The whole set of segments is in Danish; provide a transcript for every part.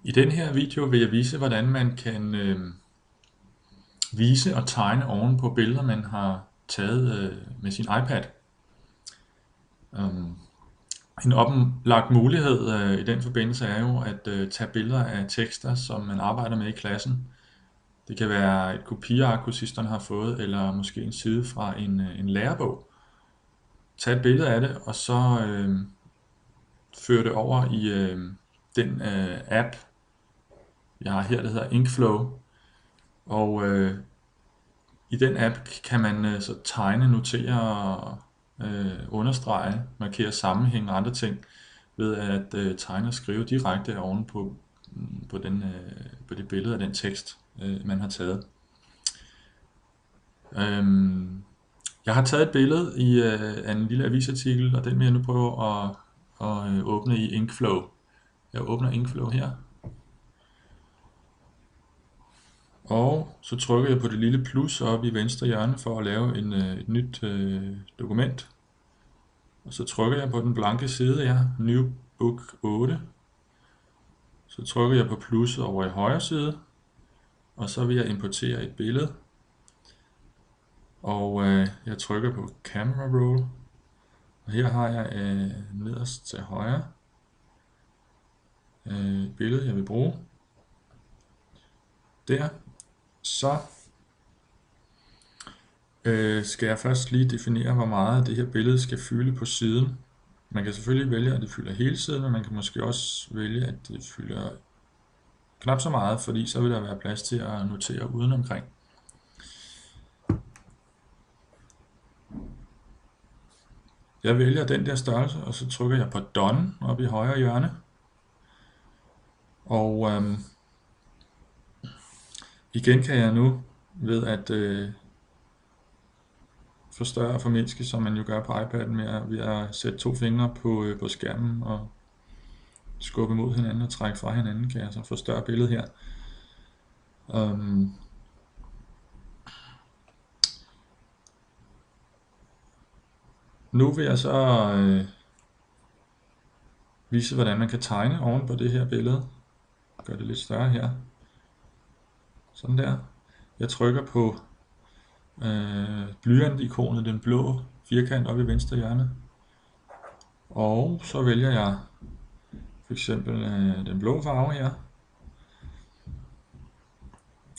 I den her video vil jeg vise, hvordan man kan vise og tegne oven på billeder, man har taget med sin iPad. En oplagt mulighed i den forbindelse er jo at tage billeder af tekster, som man arbejder med i klassen. Det kan være et kopiark, kursisterne har fået, eller måske en side fra en lærebog. Tag et billede af det, og så føre det over i den app, jeg har her, der hedder Inkflow. Og i den app kan man så tegne, notere, understrege, markere sammenhæng og andre ting ved at tegne og skrive direkte oven på det billede af den tekst, man har taget. Jeg har taget et billede af en lille avisartikel, og den vil jeg nu prøve at åbne i Inkflow. Jeg åbner Inkflow her. Og så trykker jeg på det lille plus oppe i venstre hjørne for at lave et nyt dokument. Og så trykker jeg på den blanke side her, New Book 8. Så trykker jeg på plusset over i højre side, og så vil jeg importere et billede. Og jeg trykker på Camera Roll, og her har jeg nederst til højre et billede, jeg vil bruge. Der. Så skal jeg først lige definere, hvor meget det her billede skal fylde på siden. Man kan selvfølgelig vælge, at det fylder hele siden, men man kan måske også vælge, at det fylder knap så meget, fordi så vil der være plads til at notere udenomkring. Jeg vælger den der størrelse, og så trykker jeg på Done oppe i højre hjørne. Og igen kan jeg nu ved at forstørre og formindske, som man jo gør på iPad'en ved at sætte 2 fingre på skærmen og skubbe mod hinanden og trække fra hinanden, kan jeg så forstørre billedet her. Nu vil jeg så vise, hvordan man kan tegne oven på det her billede. Gør det lidt større her. Sådan der. Jeg trykker på blyant-ikonet, den blå firkant oppe i venstre hjørne. Og så vælger jeg for eksempel den blå farve her.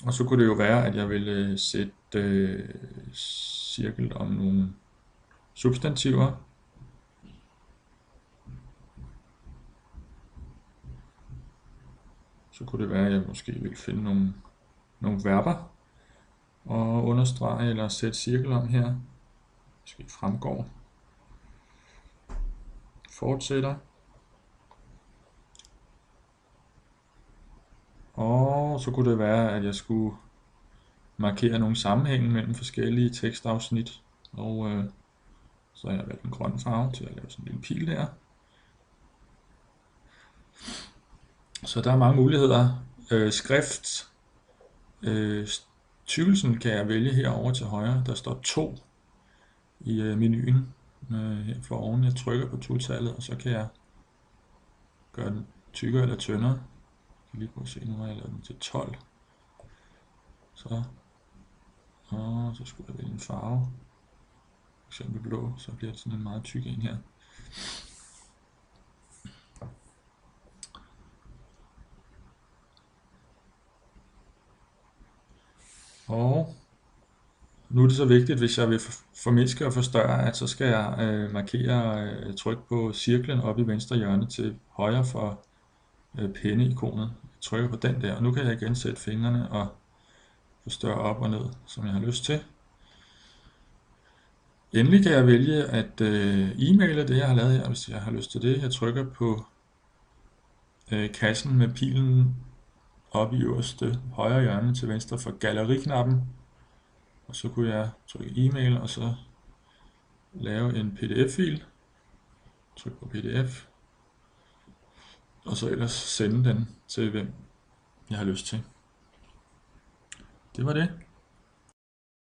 Og så kunne det jo være, at jeg ville sætte cirkel om nogle substantiver. Så kunne det være, at jeg måske ville finde nogle verber og understrege eller sætte cirkel om her. Måske fremgår. Fortsætter. Og så kunne det være, at jeg skulle markere nogle sammenhænge mellem forskellige tekstafsnit. Og så har jeg valgt en grøn farve til at lave sådan en lille pil der. Så der er mange muligheder. Skrift. Tykkelsen kan jeg vælge herovre til højre. Der står 2 i menuen her for oven. Jeg trykker på 2-tallet, og så kan jeg gøre den tykkere eller tyndere. Jeg kan lige prøve at se, nu har jeg lavet den til 12. Og så skulle jeg vælge en farve. For eksempel blå, så bliver det sådan en meget tyk en her. Og nu er det så vigtigt, hvis jeg vil formindske og forstørre, at så skal jeg markere tryk på cirklen oppe i venstre hjørne til højre for penne-ikonet. Jeg trykker på den der, og nu kan jeg igen sætte fingrene og forstørre op og ned, som jeg har lyst til. Endelig kan jeg vælge at e-maile det, jeg har lavet her, hvis jeg har lyst til det. Jeg trykker på kassen med pilen oppe i øverste højre hjørne til venstre for galleriknappen. Og så kunne jeg trykke e-mail og så lave en pdf-fil. Tryk på pdf. Og så ellers sende den til hvem jeg har lyst til. Det var det.